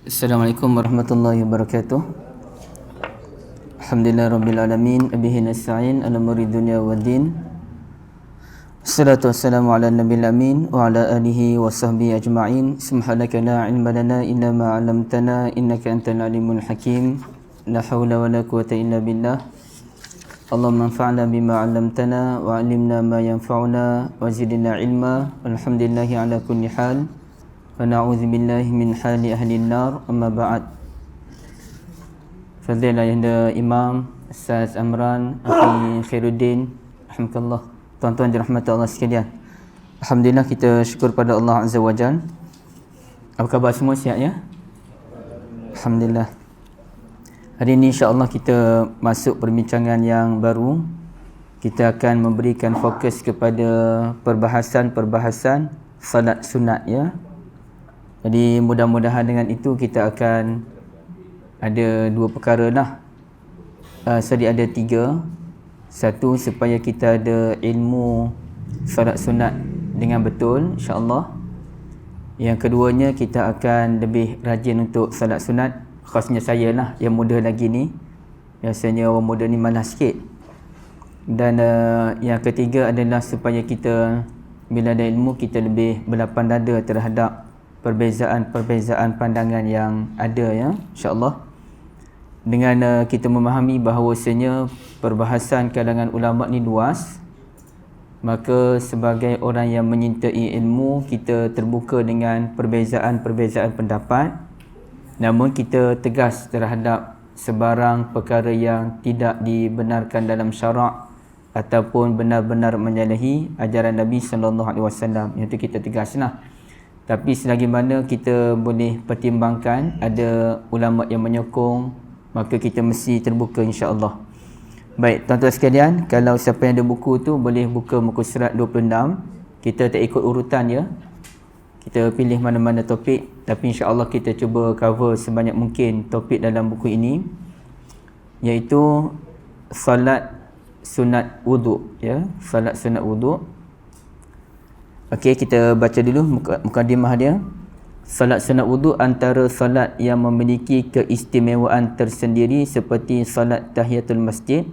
Assalamualaikum warahmatullahi wabarakatuh. Alhamdulillah rabbil alamin, bihi nasta'in ala umuri dunya waddin. Wassalatu wassalamu ala nabiyil amin wa ala alihi wa sahbihi ajma'in. Subhanaka la ilma lana illa ma 'allamtana innaka antal alimul hakim. La haula wa la quwwata illa billah. Allahumma anfa'na bima 'allamtana wa 'allimna ma yanfa'una wa zidna ilma. Alhamdulillahi ala kulli hal. Wa na'udzu billahi min hali ahli an-nar. Amma ba'd. Fadilah Ayahanda Imam Ustaz Amran Akhi Khairuddin, alhamdulillah, tuan-tuan dirahmati Allah sekalian. Alhamdulillah, kita syukur pada Allah Azza wa Jalla. Apa khabar semua, sihat ya? Alhamdulillah. Hari ini insya-Allah kita masuk perbincangan yang baru. Kita akan memberikan fokus kepada perbahasan salat sunat ya. Jadi mudah-mudahan dengan itu kita akan ada dua perkara lah. Ada tiga. Satu, supaya kita ada ilmu salat sunat dengan betul, insya-Allah. Yang keduanya, kita akan lebih rajin untuk salat sunat. Khasnya saya lah, yang muda lagi ni. Biasanya orang muda ni malas sikit. Dan yang ketiga adalah supaya kita, bila ada ilmu, kita lebih berlapang dada terhadap perbezaan pandangan yang ada ya, insya-Allah. Dengan kita memahami bahawasanya perbahasan kalangan ulama ni luas, maka sebagai orang yang menyintai ilmu, kita terbuka dengan perbezaan pendapat, namun kita tegas terhadap sebarang perkara yang tidak dibenarkan dalam syarak ataupun benar-benar menyalahi ajaran Nabi sallallahu alaihi wasallam. Itu kita tegaslah. Tapi selagi mana kita boleh pertimbangkan ada ulama yang menyokong, maka kita mesti terbuka, insya-Allah. Baik, tuan-tuan sekalian, kalau siapa yang ada buku tu boleh buka muka surat 26. Kita tak ikut urutan ya. Kita pilih mana-mana topik, tapi insya-Allah kita cuba cover sebanyak mungkin topik dalam buku ini, iaitu salat sunat wuduk ya, salat sunat wuduk. Okey, kita baca dulu mukadimah dia. Salat sunat wuduk antara salat yang memiliki keistimewaan tersendiri seperti salat tahiyatul masjid.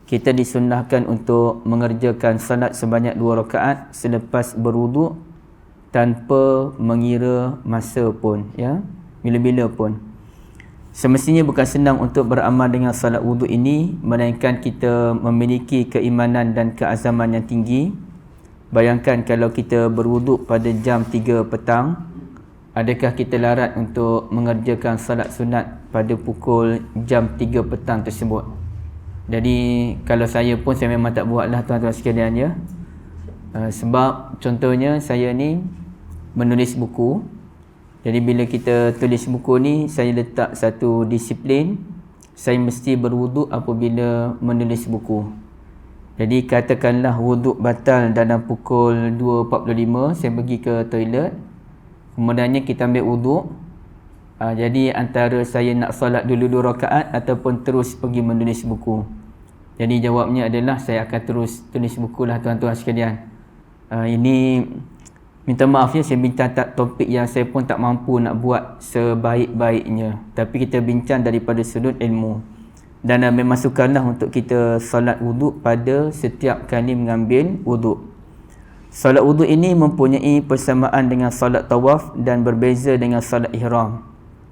Kita disunnahkan untuk mengerjakan salat sebanyak 2 rakaat selepas berwuduk tanpa mengira masa pun ya, bila-bila pun. Semestinya bukan senang untuk beramal dengan salat wuduk ini, melainkan kita memiliki keimanan dan keazaman yang tinggi. Bayangkan kalau kita berwuduk pada jam 3 petang, adakah kita larat untuk mengerjakan salat sunat pada pukul jam 3 petang tersebut? Jadi kalau saya pun, saya memang tak buat lah tuan-tuan sekalian ya. Sebab contohnya saya ni menulis buku. Jadi bila kita tulis buku ni, saya letak satu disiplin. Saya mesti berwuduk apabila menulis buku. Jadi katakanlah wuduk batal dalam pukul 2.45, saya pergi ke toilet. Kemudiannya kita ambil wuduk. Jadi antara saya nak solat dulu 2 rakaat ataupun terus pergi menulis buku. Jadi jawabnya adalah saya akan terus tulis buku lah tuan-tuan sekalian. Ini minta maaf ya, saya bincang topik yang saya pun tak mampu nak buat sebaik-baiknya. Tapi kita bincang daripada sudut ilmu. Dan memang sukarlah untuk kita salat wuduk pada setiap kali mengambil wuduk. Salat wuduk ini mempunyai persamaan dengan salat tawaf dan berbeza dengan salat ihram.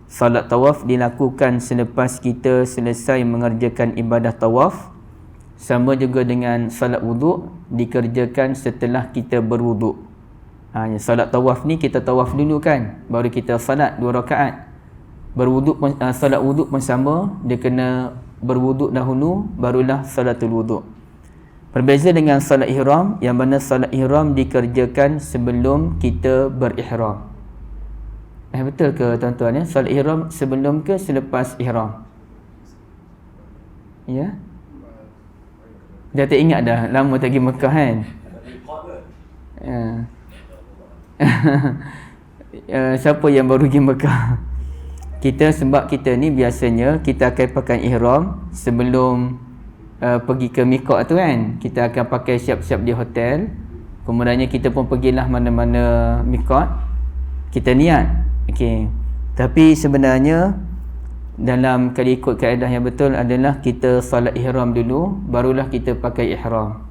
Salat tawaf dilakukan selepas kita selesai mengerjakan ibadah tawaf. Sama juga dengan salat wuduk dikerjakan setelah kita berwuduk. Salat tawaf ni kita tawaf dulu kan, baru kita salat 2 rakaat. Berwuduk pun, salat wuduk pun sama, dia kena berwuduk dahulu barulah salatul wuduk. Berbeza dengan salat ihram, yang mana salat ihram dikerjakan sebelum kita berihram. Betul ke tuan-tuan ya? Salat ihram sebelum ke selepas ihram? Ya? Dah tak ingat dah, lama tak pergi Mekah kan? Siapa yang baru pergi Mekah? Kita, sebab kita ni biasanya kita akan pakai ihram sebelum pergi ke miqat tu kan. Kita akan pakai siap-siap di hotel. Kemudiannya kita pun pergilah mana-mana miqat. Kita niat. Okey. Tapi sebenarnya dalam kalau ikut kaedah yang betul adalah kita solat ihram dulu, barulah kita pakai ihram.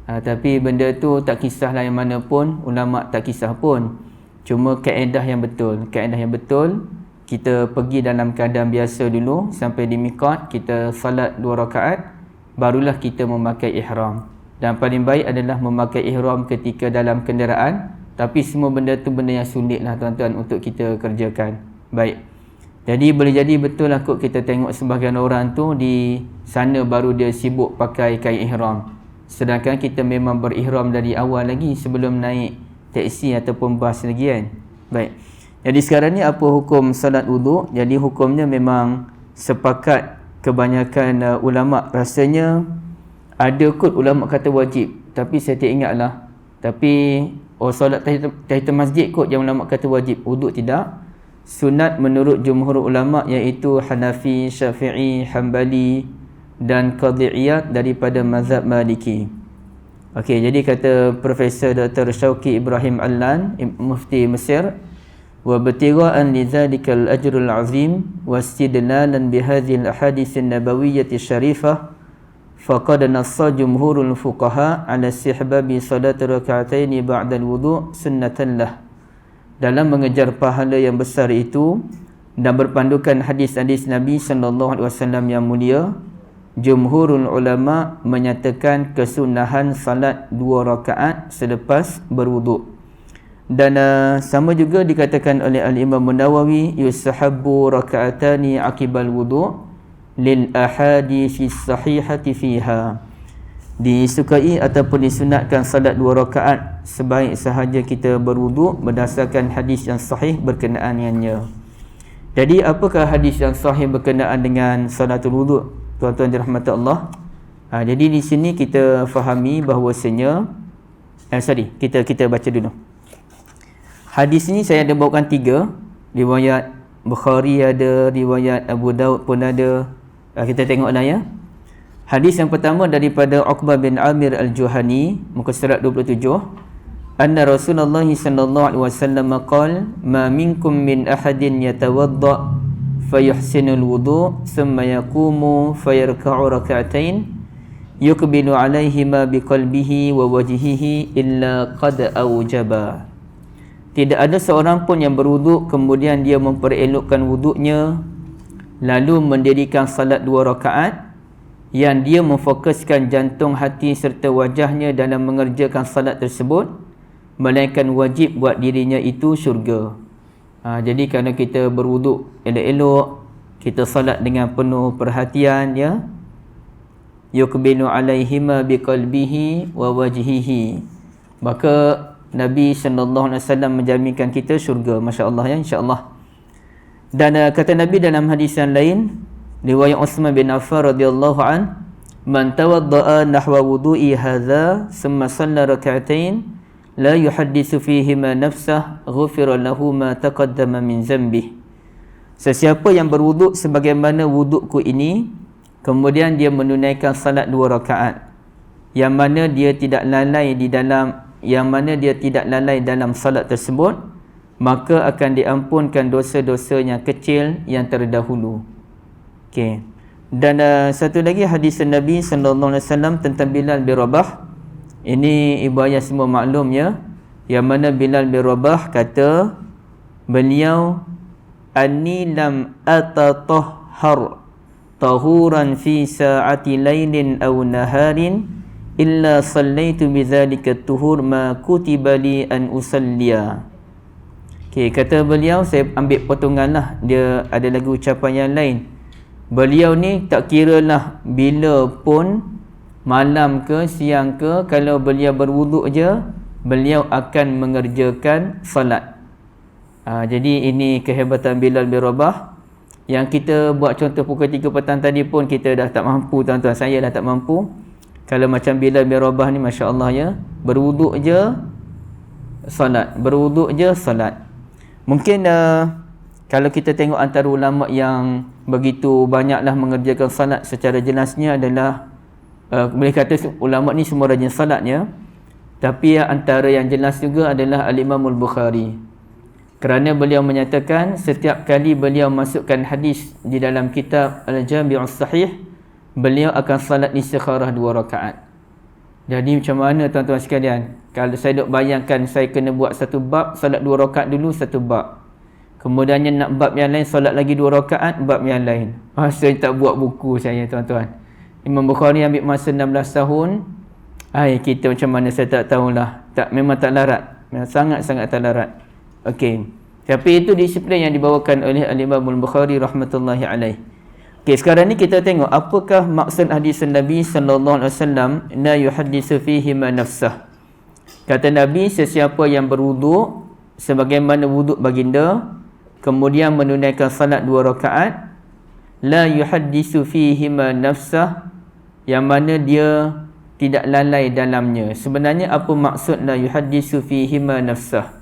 Tapi benda tu tak kisahlah yang mana pun, ulama tak kisah pun. Cuma kaedah yang betul. Kaedah yang betul, kita pergi dalam keadaan biasa dulu sampai di miqat, kita salat 2 rakaat, barulah kita memakai ihram. Dan paling baik adalah memakai ihram ketika dalam kenderaan. Tapi semua benda tu benda yang sulit lah tuan-tuan untuk kita kerjakan. Baik. Jadi boleh jadi betul lah kot kita tengok sebahagian orang tu di sana baru dia sibuk pakai kain ihram. Sedangkan kita memang berihram dari awal lagi sebelum naik teksi ataupun bas lagi kan. Baik. Jadi sekarang ni apa hukum salat wuduk? Jadi hukumnya memang sepakat kebanyakan ulama, rasanya ada kot ulama kata wajib, tapi saya tak ingatlah. Tapi solat tahiyatul masjid kot yang ulama kata wajib, wuduk tidak. Sunat menurut jumhur ulama iaitu Hanafi, Syafi'i, Hanbali dan Qadhi'iyat daripada mazhab Maliki. Okey, jadi kata Profesor Dr. Syauqi Ibrahim Allan, Mufti Mesir, wa batighaan li dzalikal ajrul azim wa istidlalan bi hadhihi al ahadits an-nabawiyyah syarifah faqad nassa jumhurul fuqaha ala istihbabi salat rak'atain ba'da al-wudu' sunnatan lah. Dalam mengejar pahala yang besar itu dan berpandukan hadis-hadis Nabi sallallahu alaihi wasallam yang mulia, jumhurul ulama menyatakan kesunahan salat 2 rakaat selepas berwuduk. Dan sama juga dikatakan oleh Al-Imam Nawawi, yusahabbu raka'atani aqibal wudu' lil ahadithi sahihati fiha. Disukai ataupun disunatkan salat 2 rakaat sebaik sahaja kita berwuduk berdasarkan hadis yang sahih berkenaan dengannya. Jadi apakah hadis yang sahih berkenaan dengan salatul wuduk? Tuan-tuan dirahmati Allah. Jadi di sini kita fahami bahawasanya kita baca dulu. Hadis ni saya ada bawakan 3. Riwayat Bukhari ada, riwayat Abu Daud pun ada. Kita tengoklah ya. Hadis yang pertama daripada Uqbah bin Amir Al-Juhani, muka surat 27. Anna Rasulullah sallallahu alaihi wasallam qala, "Ma minkum min ahadin yatawadda fayuhsinul wudu' thumma yaqumu fayarka'u rak'atain yuqbilu 'alaihima biqalbihi wa wajhihi illa qad awjaba." Tidak ada seorang pun yang berwuduk kemudian dia memperelokkan wuduknya lalu mendirikan salat 2 rakaat yang dia memfokuskan jantung, hati serta wajahnya dalam mengerjakan salat tersebut, melainkan wajib buat dirinya itu syurga. Jadi kalau kita berwuduk elok-elok, kita salat dengan penuh perhatian ya, yuqbilu alaihima biqalbihi wa wajhihi, maka Nabi sallallahu alaihi wasallam menjaminkan kita syurga, masya-Allah ya, insya-Allah. Dan kata Nabi dalam hadis yang lain, riwayat Utsman bin Affan radhiyallahu an, man tawadda'a nahwa wudu'i hadza thumma shalla rak'atain la yuhadditsu fihima nafsah ghufira lahu ma taqaddama min dhanbi. Sesiapa yang berwuduk sebagaimana wudukku ini, kemudian dia menunaikan salat 2 rakaat yang mana dia tidak lalai dalam salat tersebut, maka akan diampunkan dosa-dosanya kecil yang terdahulu. Okey. Dan satu lagi hadis Nabi sallallahu alaihi wasallam tentang Bilal bin Rabah. Ini ibu ayah semua maklum ya, yang mana Bilal bin Rabah kata beliau, anni lam atatahhar tahuran fi sa'ati lailin aw naharin illa sallaitu bidzalika tuhur ma kutiba li an usalliya. Okey, kata beliau, saya ambil potongan lah, dia ada lagi ucapan yang lain. Beliau ni tak kiralah bila pun, malam ke siang ke, kalau beliau berwuduk je, beliau akan mengerjakan salat. Jadi ini kehebatan Bilal bin Rabah. Yang kita buat contoh pukul 3 petang tadi pun kita dah tak mampu tuan-tuan, saya dah tak mampu. Kalau macam Bilal bin Rabah ni, masya-Allah ya, berwuduk je salat, berwuduk je salat. Mungkin kalau kita tengok antara ulama yang begitu banyaklah mengerjakan salat secara jelasnya adalah boleh kata ulama ni semua rajin salat ya. Tapi antara yang jelas juga adalah Al-Imam Al-Bukhari. Kerana beliau menyatakan setiap kali beliau masukkan hadis di dalam kitab Al-Jami'us Sahih, beliau akan salat istikharah 2 rakaat. Jadi macam mana tuan-tuan sekalian? Kalau saya duk bayangkan saya kena buat satu bab, salat 2 rakaat dulu satu bab. Kemudiannya nak bab yang lain, salat lagi 2 rakaat, bab yang lain. Saya tak buat buku saya tuan-tuan. Imam Bukhari ambil masa 16 tahun. Kita macam mana saya tak tahulah. Memang tak larat. Memang sangat-sangat tak larat. Okey. Tapi itu disiplin yang dibawakan oleh Al-Imam Al-Bukhari rahmatullahi alaih. Okey, sekarang ni kita tengok apakah maksud hadis Nabi sallallahu alaihi wasallam, la yuhaddisu fihi ma nafsah. Kata Nabi, sesiapa yang berwuduk sebagaimana wuduk baginda, kemudian menunaikan salat 2 rakaat, la yuhaddisu fihi ma nafsah, yang mana dia tidak lalai dalamnya. Sebenarnya apa maksud la yuhaddisu fihi ma nafsah?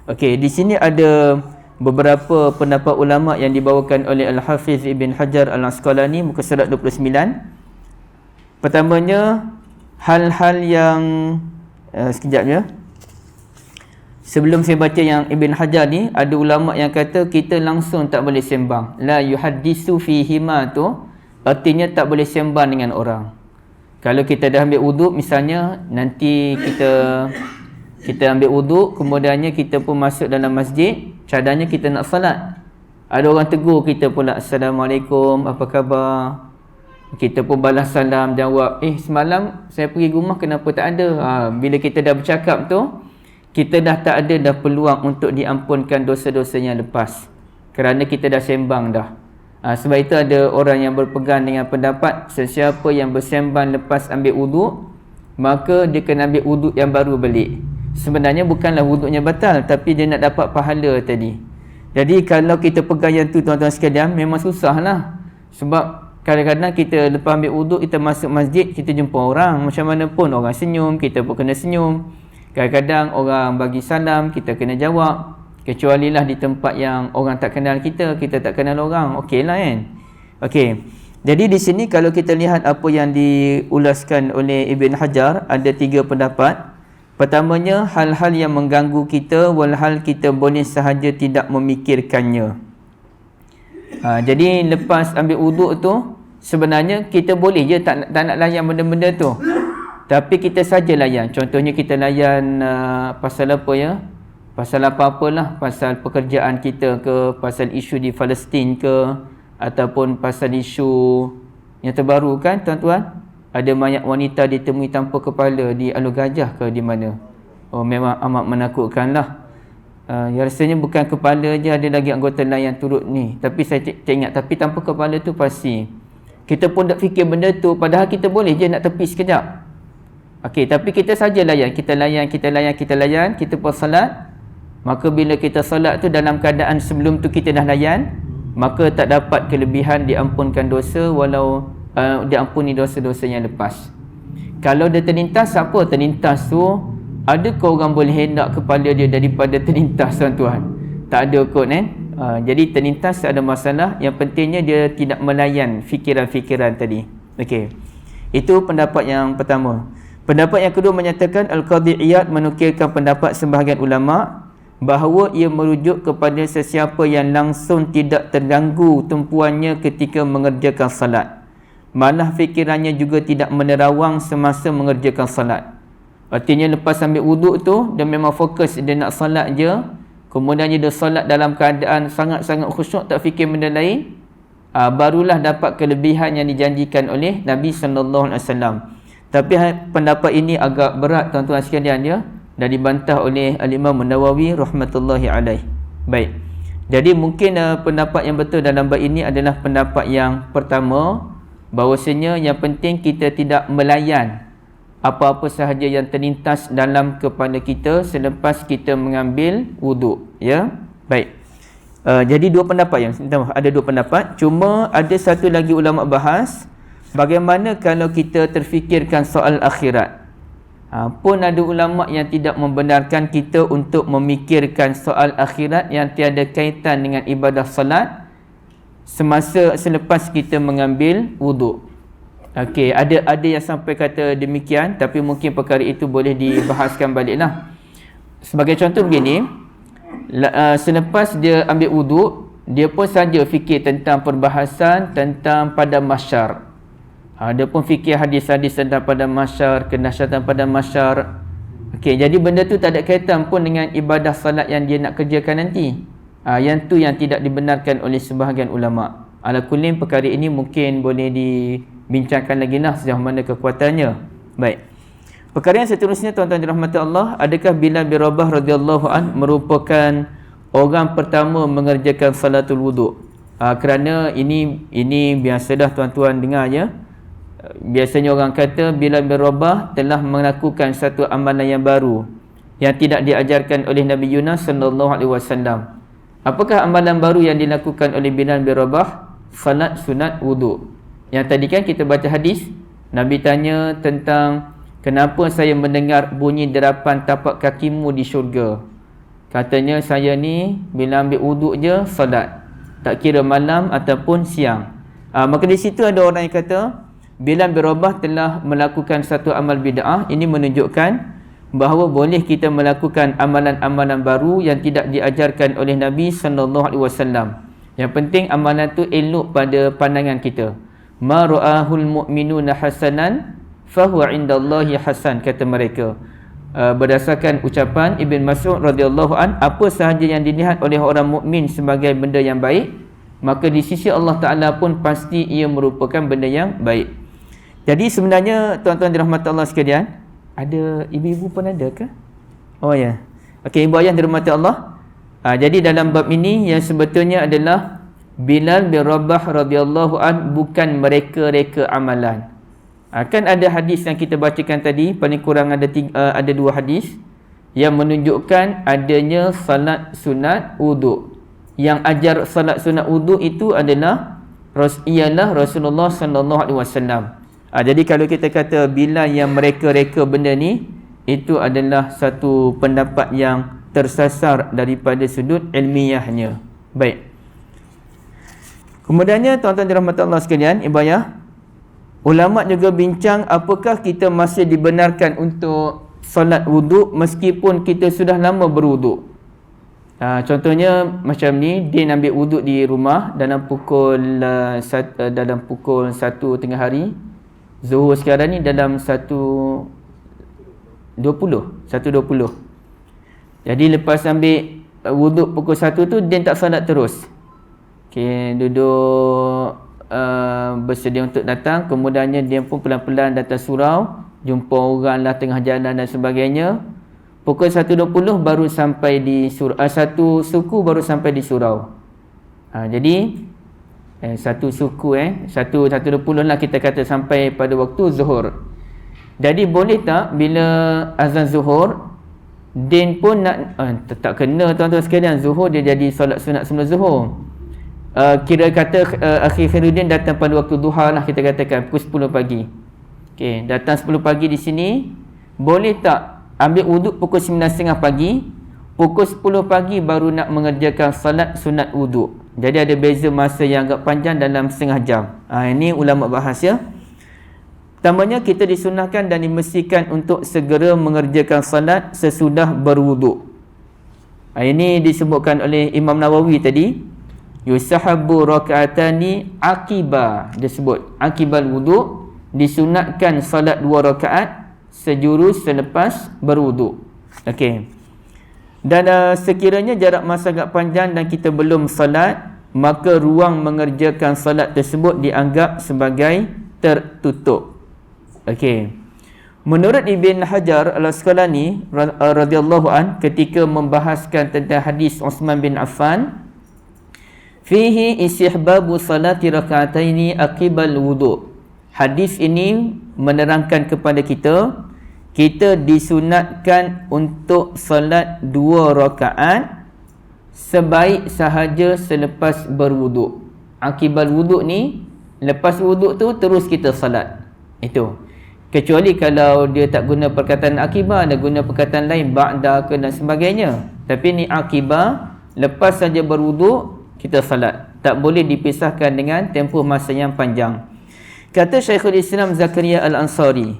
Okey, di sini ada beberapa pendapat ulama yang dibawakan oleh Al-Hafiz Ibn Hajar Al-Asqalani, muka surat 29. Pertamanya, hal-hal yang sekejap ya. Sebelum saya baca yang Ibn Hajar ni, ada ulama yang kata kita langsung tak boleh sembang. La yuhaddisu fihi ma tu artinya tak boleh sembang dengan orang. Kalau kita dah ambil wuduk misalnya, nanti kita ambil wuduk, kemudiannya kita pun masuk dalam masjid, cadangnya kita nak salat. Ada orang tegur kita pula, Assalamualaikum, apa khabar? Kita pun balas salam, jawab, semalam saya pergi rumah kenapa tak ada? Bila kita dah bercakap tu, kita dah tak ada dah peluang untuk diampunkan dosa-dosa yang lepas. Kerana kita dah sembang dah. Sebab itu ada orang yang berpegang dengan pendapat, sesiapa yang bersembang lepas ambil wuduk, maka dia kena ambil wuduk yang baru balik. Sebenarnya bukanlah wuduknya batal, tapi dia nak dapat pahala tadi. Jadi kalau kita pegang yang tu tuan-tuan sekalian, memang susah lah. Sebab kadang-kadang kita lepas ambil wuduk, kita masuk masjid, kita jumpa orang, macam mana pun orang senyum, kita pun kena senyum. Kadang-kadang orang bagi salam, kita kena jawab. Kecuali lah di tempat yang orang tak kenal kita tak kenal orang, okey lah kan. Okey, jadi di sini kalau kita lihat apa yang diulaskan oleh Ibn Hajar, ada 3 pendapat. Pertamanya, hal-hal yang mengganggu kita, walhal kita boleh sahaja tidak memikirkannya. Jadi lepas ambil wuduk tu, sebenarnya kita boleh je tak nak layan benda-benda tu. Tapi kita saja layan. Contohnya kita layan pasal apa ya? Pasal apa-apalah, pasal pekerjaan kita ke, pasal isu di Palestin ke, ataupun pasal isu yang terbaru kan tuan-tuan, ada mayat wanita ditemui tanpa kepala di Alur Gajah ke di mana. Memang amat menakutkan lah. Rasanya bukan kepala je, ada lagi anggota lain yang turut ni. Tapi saya tak ingat, tapi tanpa kepala tu pasti. Kita pun tak fikir benda tu, padahal kita boleh je nak tepi sekejap. Okey, tapi kita saja layan, kita layan, kita pun salat. Maka bila kita salat tu dalam keadaan sebelum tu kita dah layan, maka tak dapat kelebihan diampunkan dosa walau diampuni dosa-dosa yang lepas. Kalau dia terlintas, apa terlintas tu? Adakah orang boleh hendak kepala dia daripada terlintas tuan-tuan? Tak ada kot kan? Jadi terlintas ada masalah, yang pentingnya dia tidak melayan fikiran-fikiran tadi. Okey, itu pendapat yang pertama. Pendapat yang kedua menyatakan, Al-Qadhi Iyad menukilkan pendapat sebahagian ulama' bahawa ia merujuk kepada sesiapa yang langsung tidak terganggu tumpuannya ketika mengerjakan salat. Malah fikirannya juga tidak menerawang semasa mengerjakan salat. Artinya lepas ambil wuduk tu, dia memang fokus, dia nak salat je. Kemudian dia salat dalam keadaan sangat-sangat khusyuk, tak fikir benda lain. Barulah dapat kelebihan yang dijanjikan oleh Nabi SAW. Tapi pendapat ini agak berat tuan-tuan sekalian ya. Dan dibantah oleh Al-Imam Nawawi rahmatullahi alaih. Baik. Jadi mungkin pendapat yang betul dalam bab ini adalah pendapat yang pertama, bahawasanya yang penting kita tidak melayan apa-apa sahaja yang terlintas dalam kepala kita selepas kita mengambil wuduk, ya. Baik. Jadi ada dua pendapat. Cuma ada satu lagi ulama bahas, bagaimana kalau kita terfikirkan soal akhirat. Pun ada ulama yang tidak membenarkan kita untuk memikirkan soal akhirat yang tiada kaitan dengan ibadah salat selepas kita mengambil wuduk. Okey, ada yang sampai kata demikian, tapi mungkin perkara itu boleh dibahaskan baliklah. Sebagai contoh begini, Selepas dia ambil wuduk, dia pun saja fikir tentang perbahasan tentang padang mahsyar. Dia pun fikir hadis-hadis tentang padang mahsyar, kedahsyatan padang mahsyar. Okey, jadi benda tu tak ada kaitan pun dengan ibadah salat yang dia nak kerjakan nanti. Yang tu yang tidak dibenarkan oleh sebahagian ulama. Ala kullin, perkara ini mungkin boleh dibincangkan lagi lah sejauh mana kekuatannya. Baik. Perkara yang seterusnya, tuan-tuan dirahmati Allah, adakah Bilal bin Rabah radhiyallahu an merupakan orang pertama mengerjakan salatul wuduk? Kerana ini biasalah tuan-tuan dengar ya. Biasanya orang kata Bilal bin Rabah telah melakukan satu amalan yang baru yang tidak diajarkan oleh Nabi Yunus sallallahu alaihi wasallam. Apakah amalan baru yang dilakukan oleh Bilal bin Rabah? Salat sunat wuduk. Yang tadi kan kita baca hadis, Nabi tanya tentang kenapa saya mendengar bunyi derapan tapak kakimu di syurga. Katanya saya ni bila ambil wuduk je salat, tak kira malam ataupun siang. Maka di situ ada orang yang kata Bilal bin Rabah telah melakukan satu amal bid'ah. Ini menunjukkan bahawa boleh kita melakukan amalan-amalan baru yang tidak diajarkan oleh Nabi SAW. Yang penting amalan tu elok pada pandangan kita. Ma ra'ahul mu'minuna hasanan fahuwa indallahi hasan, kata mereka. Berdasarkan ucapan Ibn Mas'ud radhiyallahu an, apa sahaja yang dilihat oleh orang mukmin sebagai benda yang baik, maka di sisi Allah Ta'ala pun pasti ia merupakan benda yang baik. Jadi sebenarnya tuan-tuan dirahmati Allah sekalian, ada ibu-ibu pun ada ke? Oh ya. Okey, ibu ayah dirahmati Allah. Jadi dalam bab ini yang sebetulnya adalah Bilal bin Rabah radhiyallahu an bukan mereka-reka amalan. Kan ada hadis yang kita bacakan tadi, paling kurang ada dua hadis yang menunjukkan adanya salat sunat wuduk. Yang ajar salat sunat wuduk itu ialah Rasulullah sallallahu alaihi wasallam. Jadi kalau kita kata Bilal yang mereka-reka benda ni, itu adalah satu pendapat yang tersasar daripada sudut ilmiahnya. Baik. Kemudiannya tuan-tuan dirahmati Allah sekalian, ibu ayah, ulama juga bincang apakah kita masih dibenarkan untuk solat wuduk meskipun kita sudah lama berwuduk. Contohnya macam ni, Din ambil wuduk di rumah dalam pukul 1 tengah hari. Zuhur sekarang ni dalam 1.20. Jadi lepas ambil wuduk pukul 1 tu, Din tak salat terus. Okey, duduk bersedia untuk datang. Kemudiannya dia pun pelan-pelan datang surau, jumpa orang lah tengah jalan dan sebagainya. Pukul 1.20 baru sampai di surau, satu suku baru sampai di surau. Jadi satu suku 1.20 lah kita kata sampai pada waktu zuhur. Jadi boleh tak bila azan zuhur, Din pun nak tak kena tuan-tuan sekalian, zuhur dia jadi solat sunat sebelum zuhur. Kira kata Akhi Khairuddin datang pada waktu duha lah, kita katakan pukul 10 pagi. Okey, datang 10 pagi di sini, boleh tak ambil wuduk pukul 9.30 pagi, pukul 10 pagi baru nak mengerjakan salat sunat wuduk. Jadi ada beza masa yang agak panjang dalam setengah jam. Ini ulama bahas ya. Pertamanya kita disunahkan dan dimestikan untuk segera mengerjakan salat sesudah berwuduk. Ini disebutkan oleh Imam Nawawi tadi. Yusahabu raka'atani akiba, dia sebut akibal wuduk, disunatkan salat 2 rakaat sejurus selepas berwuduk. Okey. Dan sekiranya jarak masa agak panjang dan kita belum salat, maka ruang mengerjakan salat tersebut dianggap sebagai tertutup. Okey. Menurut Ibn Hajar Al-Asqalani radhiyallahu an, ketika membahaskan tentang hadis Uthman bin Affan, fihi istihbabu salati raka'ataini aqibal wudu'. Hadis ini menerangkan kepada kita disunatkan untuk salat 2 rakaat sebaik sahaja selepas berwuduk. Aqibal wudu' ni, lepas wuduk tu terus kita salat. Itu. Kecuali kalau dia tak guna perkataan akibah, dia guna perkataan lain, ba'da ke dan sebagainya. Tapi ni akibah, lepas saja berwuduk kita salat. Tak boleh dipisahkan dengan tempoh masa yang panjang. Kata Syekhul Islam Zakaria Al-Ansari,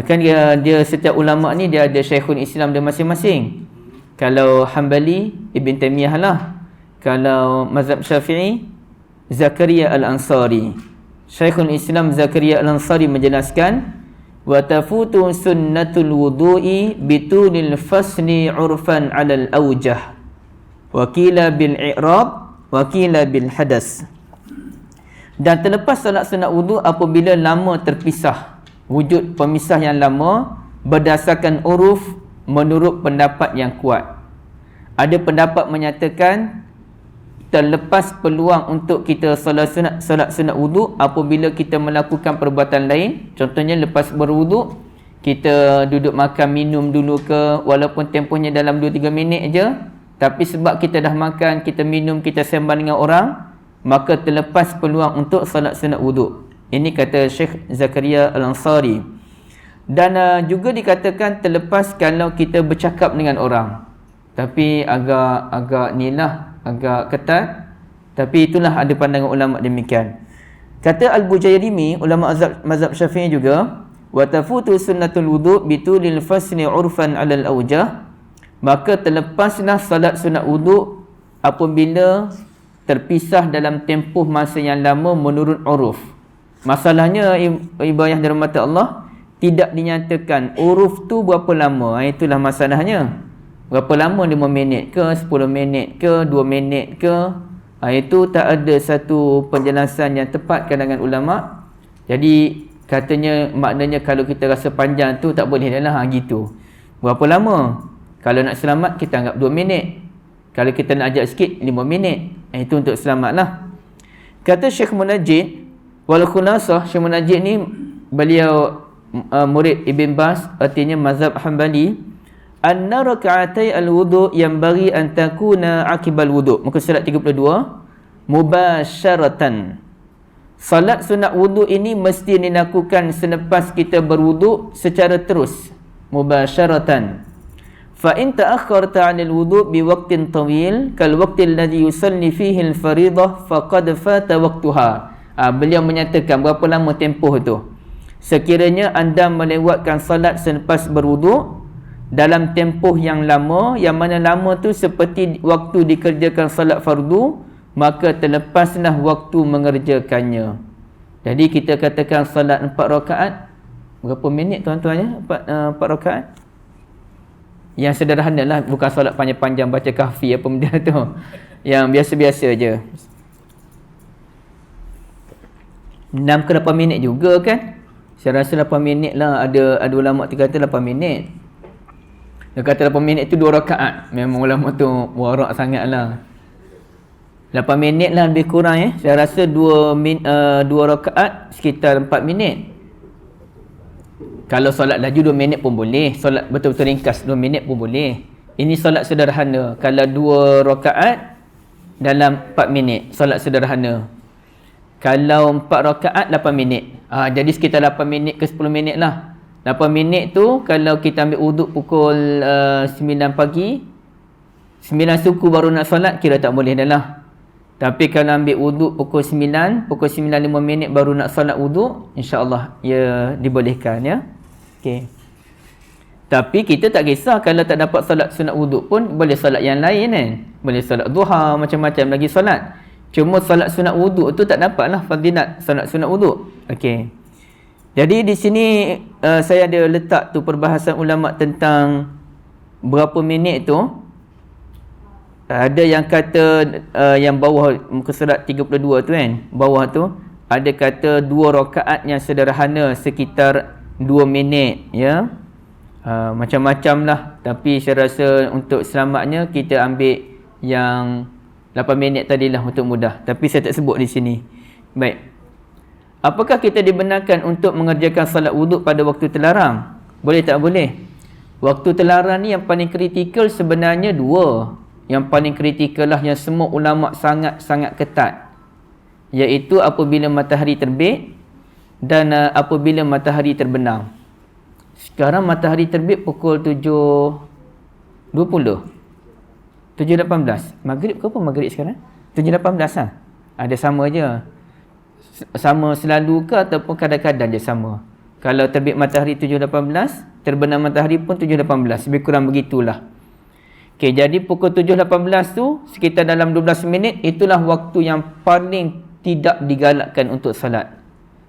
kan dia setiap ulama ni dia ada Syekhul Islam dia masing-masing. Kalau Hanbali, Ibn Taymiyah lah. Kalau mazhab Syafi'i, Zakaria Al-Ansari. Syekhul Islam Zakaria Al-Ansari menjelaskan, wa tafutu sunnatul wudu'i bitulil fasli urfan 'alal awjah wa qila bil i'rab wa qila bil hadas. Dan terlepas solat sunat wudu apabila lama terpisah, wujud pemisah yang lama berdasarkan uruf menurut pendapat yang kuat. Ada pendapat menyatakan terlepas peluang untuk kita solat sunat wudu apabila kita melakukan perbuatan lain. Contohnya lepas berwudu, kita duduk makan minum dulu ke, walaupun tempohnya dalam 2-3 minit je, tapi sebab kita dah makan, kita minum, kita sembang dengan orang, maka terlepas peluang untuk solat sunat wudu. Ini kata Syekh Zakaria Al-Ansari. Dan juga dikatakan terlepas kalau kita bercakap dengan orang, tapi agak agak ketat, tapi itulah ada pandangan ulama demikian. Kata Al-Bujairimi, ulama mazhab Syafi'i juga, wa tafutu sunnatul wudu bitulil fasli urfan 'alal awjah, maka terlepaslah salat sunat wudu apabila terpisah dalam tempoh masa yang lama menurut uruf. Masalahnya ibadah yang dirahmati Allah, tidak dinyatakan uruf tu berapa lama. Itulah masalahnya. Berapa lama, 5 minit ke, 10 minit ke, 2 minit ke. Itu tak ada satu penjelasan yang tepat kalangan ulama. Jadi katanya, maknanya kalau kita rasa panjang tu tak boleh dah lah gitu. Berapa lama? Kalau nak selamat kita anggap 2 minit. Kalau kita nak ajak sikit 5 minit. Itu untuk selamat lah. Kata Syekh Munajjid, wal khulasah, Syekh Munajjid ni beliau murid Ibn Baz, artinya mazhab Hanbali. Anna raka'atai al-wudu yang bagi an takuna akibal wudu. Muka surat 32. Mubasyaratan. Salat sunat wudu ini mesti dilakukan selepas kita berwudu secara terus. Mubasyaratan. Fa in ta'akhkharta 'anil wudu bi waqtin tawil kal waqti alladhi yusalli fihi al-fariḍah faqad fata waqtuha. Beliau menyatakan berapa lama tempoh itu. Sekiranya anda melewatkan salat selepas berwudu dalam tempoh yang lama, yang mana lama tu seperti waktu dikerjakan salat fardu, maka terlepaslah waktu mengerjakannya. Jadi kita katakan salat 4 rakaat, berapa minit tuan-tuan ya? 4 rakaat. Yang sederhana lah, bukan salat panjang-panjang baca kahfi apa benda tu. Yang biasa-biasa je. 6 ke 8 minit juga kan? Saya rasa 8 minit lah. Ada ulama tu kata 8 minit. Dia kata 8 minit tu 2 rakaat. Memang ulama tu warak sangat lah. 8 minit lah lebih kurang ya. Saya rasa 2 rakaat sekitar 4 minit. Kalau solat laju 2 minit pun boleh. Solat betul-betul ringkas 2 minit pun boleh. Ini solat sederhana. Kalau 2 rakaat dalam 4 minit. Solat sederhana. Kalau 4 rakaat 8 minit. Jadi sekitar 8 minit ke 10 minit lah. 8 minit tu kalau kita ambil wuduk pukul 9 pagi, 9 suku baru nak solat, kira tak boleh dah lah. Tapi kalau ambil wuduk pukul 9, pukul 9 5 minit baru nak solat wuduk, insya-Allah ya dibolehkan ya. Okey. Tapi kita tak kisah kalau tak dapat solat sunat wuduk pun boleh solat yang lain kan. Boleh solat duha, macam-macam lagi solat. Cuma solat sunat wuduk tu tak dapatlah fadilat solat sunat wuduk. Okey. Jadi di sini saya ada letak tu perbahasan ulama tentang berapa minit tu. Ada yang kata yang bawah muka surat 32 tu kan, bawah tu ada kata 2 rakaat yang sederhana sekitar 2 minit ya. Macam-macam lah, tapi saya rasa untuk selamatnya kita ambil yang 8 minit tadilah untuk mudah, tapi saya tak sebut di sini. Baik. Apakah kita dibenarkan untuk mengerjakan salat wuduk pada waktu terlarang? Boleh tak boleh? Waktu terlarang ni yang paling kritikal sebenarnya 2. Yang paling kritikal lah yang semua ulama sangat-sangat ketat. Iaitu apabila matahari terbit dan apabila matahari terbenam. Sekarang matahari terbit pukul 7.20. 7.18. Maghrib ke apa maghrib sekarang? 7.18 lah. Ada sama je. Sama selalu ke ataupun kadang-kadang je sama. Kalau terbit matahari 7.18, terbenam matahari pun 7.18. Lebih kurang begitulah. Okey, jadi pukul 7.18 tu sekitar dalam 12 minit itulah waktu yang paling tidak digalakkan untuk solat.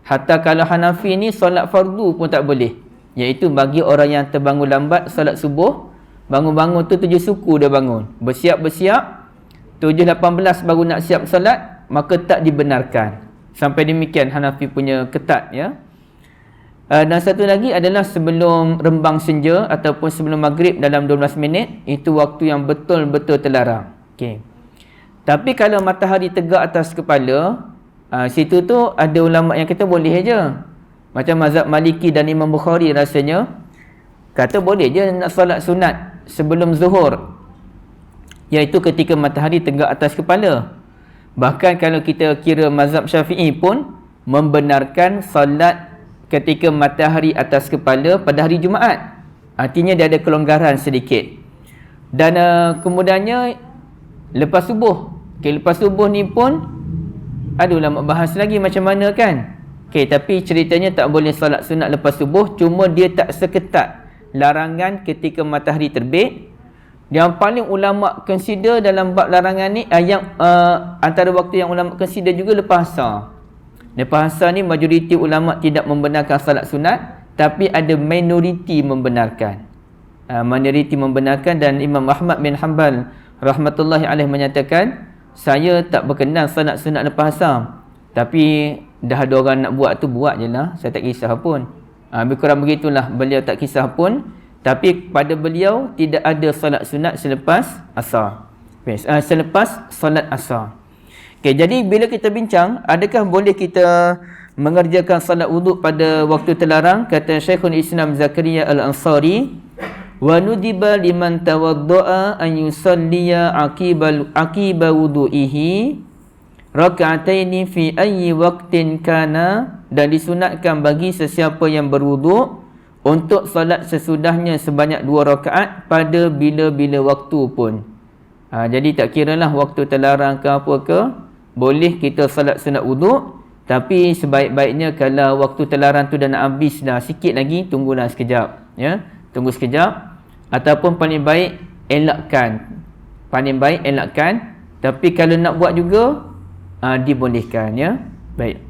Hatta kalau Hanafi ni solat fardu pun tak boleh. Iaitu bagi orang yang terbangun lambat solat subuh, bangun-bangun tu 7 suku dia bangun. Bersiap-bersiap 7.18 baru nak siap solat, maka tak dibenarkan. Sampai demikian Hanafi punya ketat, ya. Dan satu lagi adalah sebelum rembang senja ataupun sebelum maghrib dalam 12 minit, itu waktu yang betul-betul terlarang. Okey. Tapi kalau matahari tegak atas kepala, situ tu ada ulama yang kata boleh je. Macam mazhab Maliki dan Imam Bukhari rasanya kata boleh je nak solat sunat sebelum zuhur, iaitu ketika matahari tegak atas kepala. Bahkan kalau kita kira mazhab Syafi'i pun membenarkan solat ketika matahari atas kepala pada hari Jumaat. Artinya dia ada kelonggaran sedikit. Dan kemudiannya lepas subuh. Okay, lepas subuh ni pun ada ulama bahas lagi macam mana kan. Okay, tapi ceritanya tak boleh solat sunat lepas subuh. Cuma dia tak seketat larangan ketika matahari terbit. Yang paling ulama consider dalam bab larangan ni antara waktu yang ulama consider juga lepas asar. Lepas asar ni majoriti ulama tidak membenarkan salat sunat, tapi ada minoriti membenarkan. Minoriti membenarkan, dan Imam Ahmad bin Hanbal rahmatullahi alaih menyatakan, saya tak berkenan salat sunat lepas asar. Tapi dah ada orang nak buat tu, buat je lah. Saya tak kisah pun. Lebih kurang begitulah, beliau tak kisah pun. Tapi pada beliau tidak ada salat sunat selepas asar. Selepas salat asar. Okay, jadi bila kita bincang, adakah boleh kita mengerjakan salat wuduk pada waktu terlarang? Kata Syekhul Islam Zakaria Al-Ansari, wa nudiba liman tawadda'a an yusalliya aqiba wudu'ihi raka'ataini fi ayyi waqtin kana, dan disunatkan bagi sesiapa yang berwuduk untuk salat sesudahnya sebanyak 2 rakaat pada bila-bila waktu pun. Jadi tak kiralah waktu terlarang ke apa ke, boleh kita salat sunat wuduk. Tapi sebaik-baiknya kalau waktu terlarang tu dah nak habis dah, sikit lagi, tunggulah sekejap, ya. Tunggu sekejap, ataupun paling baik elakkan. Tapi kalau nak buat juga dibolehkan, ya. Baik.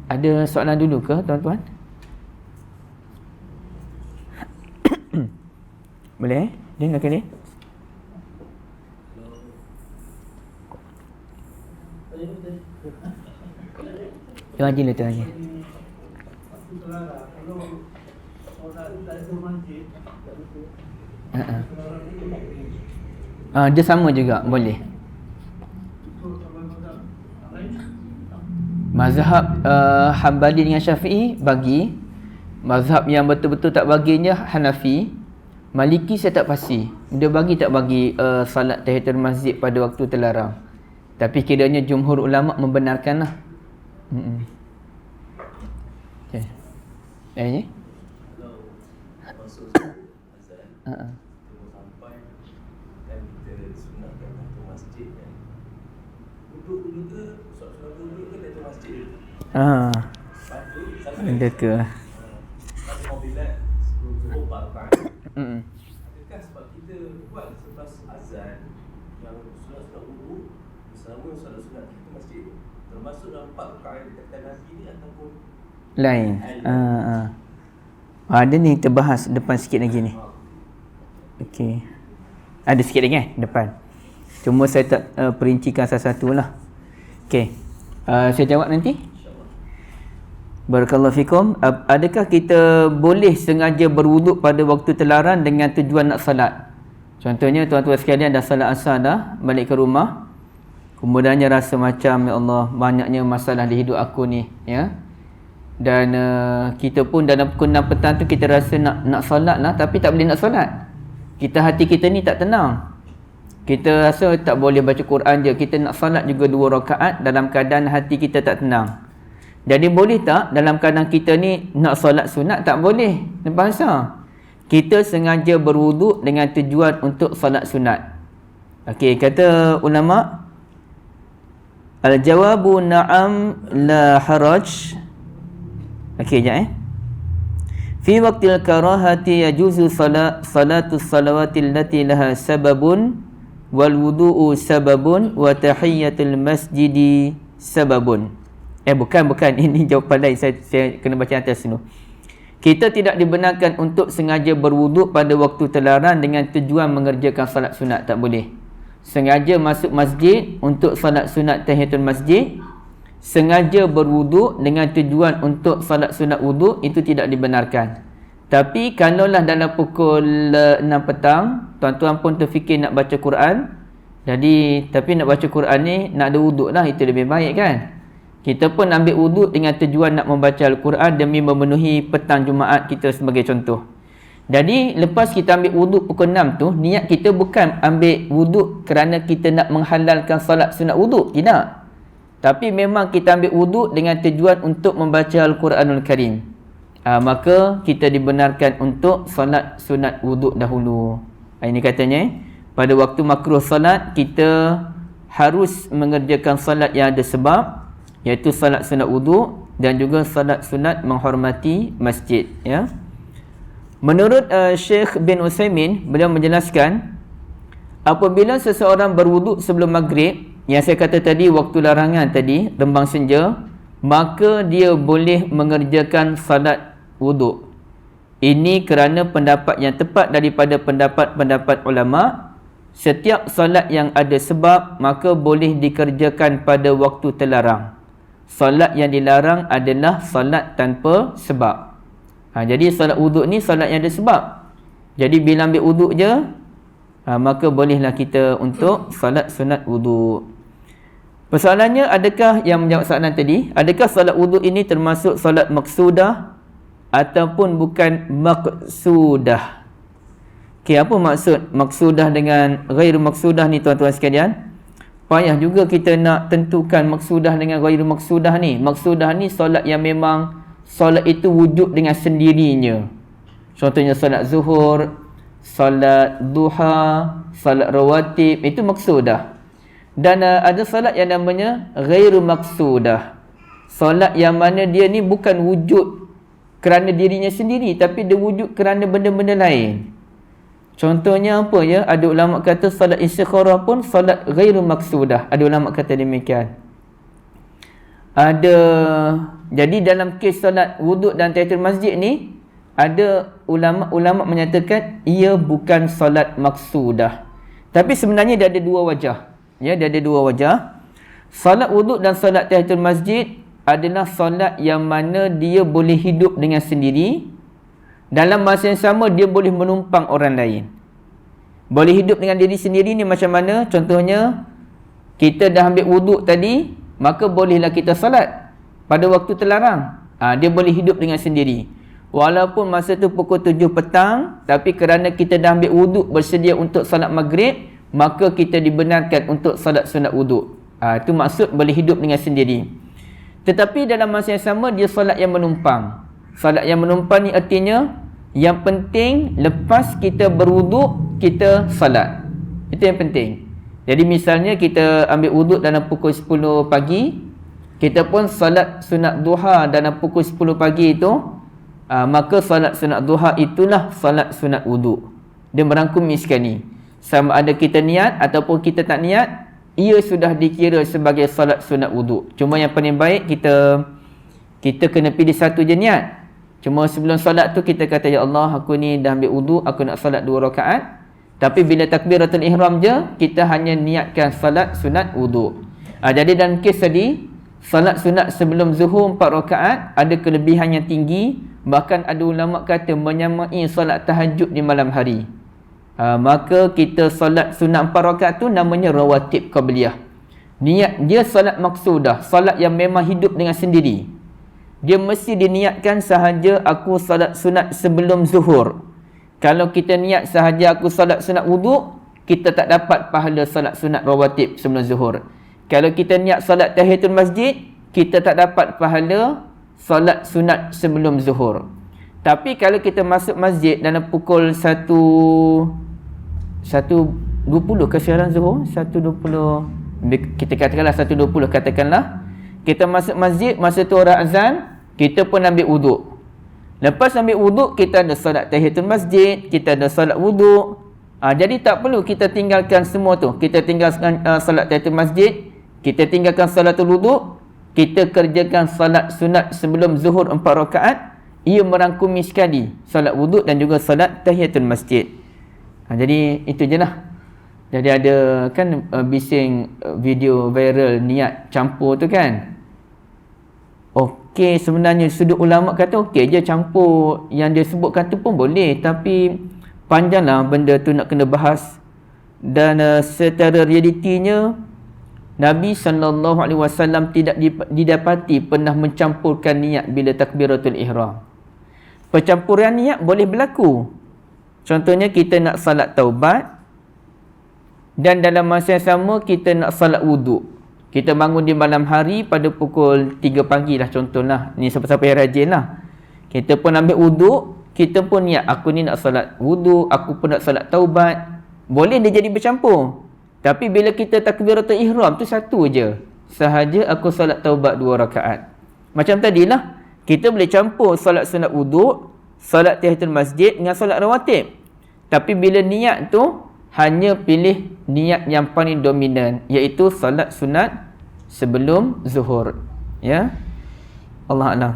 Ada soalan dulu ke tuan-tuan? Boleh? Dia nak kena? Tu Haji lah, tu Haji. Dia sama juga, boleh. Mazhab Hanbali dengan Syafi'i bagi. Mazhab yang betul-betul tak baginya Hanafi. Maliki saya tak pasti dia bagi tak bagi salat tahiyatul masjid pada waktu terlarang. Tapi kiranya jumhur ulama membenarkanlah. Okey. Ni? Kalau masuk azan. Sampai kan kita sunatkan tahiyatul masjid kan. Duduk ke solat duduk ke tahiyatul masjid? Ada ke? Adakah sebab kita buat selepas azan yang sunat-sunat wudu bersama sunat-sunat kita masjid, termasuk dalam 4 rakaat yang kita Nabi ni ataupun lain? Ada ni kita bahas depan sikit lagi ni. Okey. Ada sikit lagi depan. Cuma saya tak perincikan satu-satu lah. Okey. Saya jawab nanti. Barakallahu fikum. Adakah kita boleh sengaja berwuduk pada waktu terlarang dengan tujuan nak salat? Contohnya tuan-tuan sekalian dah salat asar dah, balik ke rumah, kemudiannya rasa macam, ya Allah, banyaknya masalah di hidup aku ni, ya. Dan kita pun dalam pukul 6 petang tu kita rasa nak salat lah, tapi tak boleh nak salat. Hati kita ni tak tenang. Kita rasa tak boleh baca Quran je, kita nak salat juga 2 rakaat dalam keadaan hati kita tak tenang. Jadi boleh tak dalam keadaan kita ni nak solat sunat? Tak boleh. Lepas asar kita sengaja berwuduk dengan tujuan untuk solat sunat. Okey, kata ulama, al-jawabu na'am la haraj. Okey, sekejap Fi waqtil karahati yajuzu salatu salawatil lati laha sababun wal wudu'u sababun wa tahiyyatul masjidi sababun. Bukan ini jawapan lain, saya kena baca atas dulu. Kita tidak dibenarkan untuk sengaja berwuduk pada waktu terlarang dengan tujuan mengerjakan salat sunat, tak boleh. Sengaja masuk masjid untuk salat sunat tahiyatul masjid, sengaja berwuduk dengan tujuan untuk salat sunat wuduk, itu tidak dibenarkan. Tapi kalaulah dalam pukul 6 petang, tuan-tuan pun terfikir nak baca Quran, jadi tapi nak baca Quran ni nak ada wuduk lah, itu lebih baik kan. Kita pun ambil wuduk dengan tujuan nak membaca Al-Quran demi memenuhi petang Jumaat kita sebagai contoh. Jadi lepas kita ambil wuduk pukul 6 tu, niat kita bukan ambil wuduk kerana kita nak menghalalkan salat sunat wuduk, tidak. Tapi memang kita ambil wuduk dengan tujuan untuk membaca Al-Quranul Karim. Maka kita dibenarkan untuk salat sunat wuduk dahulu. Ini katanya, pada waktu makruh salat kita harus mengerjakan salat yang ada sebab, iaitu salat sunat wuduk dan juga salat sunat menghormati masjid, ya. Menurut Syekh bin Utsaimin, beliau menjelaskan apabila seseorang berwuduk sebelum maghrib, yang saya kata tadi waktu larangan tadi, rembang senja, maka dia boleh mengerjakan salat wuduk. Ini kerana pendapat yang tepat daripada pendapat-pendapat ulama. Setiap salat yang ada sebab maka boleh dikerjakan pada waktu terlarang. Salat yang dilarang adalah salat tanpa sebab. Jadi salat wuduk ni salat yang ada sebab. Jadi bila ambil wuduk je, maka bolehlah kita untuk salat sunat wuduk. Persoalannya, adakah yang menjawab soalan tadi, adakah salat wuduk ini termasuk salat maksudah ataupun bukan maksudah? Okey, apa maksud maksudah dengan ghairu maksudah ni tuan-tuan sekalian? Payah juga kita nak tentukan maksudah dengan ghairu maksudah ni. Maksudah ni solat yang memang solat itu wujud dengan sendirinya. Contohnya solat zuhur, solat duha, solat rawatib, itu maksudah. Dan ada solat yang namanya ghairu maksudah. Solat yang mana dia ni bukan wujud kerana dirinya sendiri, tapi dia wujud kerana benda-benda lain. Contohnya apa ya? Ada ulama kata salat istikharah pun salat ghairu maksudah. Ada ulama kata demikian. Jadi dalam kes salat wuduk dan tahiyatul masjid ni, ada ulama menyatakan ia bukan salat maksudah. Tapi sebenarnya dia ada dua wajah. Ya, dia ada dua wajah. Salat wuduk dan salat tahiyatul masjid adalah salat yang mana dia boleh hidup dengan sendiri. Dalam masa yang sama dia boleh menumpang orang lain. Boleh hidup dengan diri sendiri ni macam mana? Contohnya, kita dah ambil wuduk tadi, maka bolehlah kita salat pada waktu terlarang. Dia boleh hidup dengan sendiri. Walaupun masa tu pukul 7 petang, tapi kerana kita dah ambil wuduk bersedia untuk salat maghrib, maka kita dibenarkan untuk salat sunat wuduk. Itu maksud boleh hidup dengan sendiri. Tetapi dalam masa yang sama dia salat yang menumpang. Salat yang menumpang ni artinya yang penting lepas kita berwuduk kita salat. Itu yang penting. Jadi misalnya kita ambil wuduk dalam pukul 10 pagi, kita pun salat sunat duha dalam pukul 10 pagi itu, maka salat sunat duha itulah salat sunat wuduk. Dia merangkumi sekali. Sama ada kita niat ataupun kita tak niat, ia sudah dikira sebagai salat sunat wuduk. Cuma yang paling baik kita kena pilih satu je niat. Cuma sebelum solat tu kita kata, ya Allah, aku ni dah ambil wuduk, aku nak solat 2 rakaat. Tapi bila takbiratul ihram je, kita hanya niatkan solat sunat wuduk. Jadi dalam kes tadi, solat sunat sebelum zuhur 4 rakaat ada kelebihan yang tinggi. Bahkan ada ulama kata menyamai solat tahajud di malam hari. Maka kita solat sunat 4 rakaat tu namanya rawatib qabliyah. Niat dia solat maksudah, solat yang memang hidup dengan sendiri. Dia mesti diniatkan sahaja aku salat sunat sebelum zuhur. Kalau kita niat sahaja aku salat sunat wuduk, kita tak dapat pahala salat sunat rawatib sebelum zuhur. Kalau kita niat salat tahiyatul masjid, kita tak dapat pahala salat sunat sebelum zuhur. Tapi kalau kita masuk masjid dalam pukul 1.20 ke sekarang zuhur? 1.20, kita katakanlah 1.20 katakanlah. Kita masuk masjid, masa tu orang azan, kita pun ambil wuduk. Lepas ambil wuduk, kita ada solat tahiyatul masjid, kita ada solat wuduk. Jadi tak perlu kita tinggalkan semua tu. Kita tinggalkan solat tahiyatul masjid, kita tinggalkan solatul wuduk, kita kerjakan solat sunat sebelum zuhur 4 rakaat. Ia merangkumi sekali solat wuduk dan juga solat tahiyatul masjid. Jadi itu je lah. Jadi ada kan bising video viral niat campur tu kan. Okey, sebenarnya sudut ulama kata okey je campur yang dia sebutkan tu pun boleh, tapi panjanglah benda tu nak kena bahas. Dan secara realitinya Nabi SAW tidak didapati pernah mencampurkan niat bila takbiratul ihram. Percampuran niat boleh berlaku. Contohnya kita nak salat taubat dan dalam masa yang sama kita nak salat wuduk. Kita bangun di malam hari pada pukul 3 pagi lah contohlah. Ni siapa-siapa yang rajin lah. Kita pun ambil wuduk, kita pun niat aku ni nak salat wuduk, aku pun nak salat taubat. Boleh dia jadi bercampur. Tapi bila kita takbiratul ihram tu satu je. Sahaja aku salat taubat 2 rakaat. Macam tadilah, kita boleh campur salat sunat wuduk, salat tahiyatul masjid dengan salat rawatib. Tapi bila niat tu hanya pilih niat yang paling dominan, iaitu salat sunat sebelum zuhur. Ya. Allah A'lam.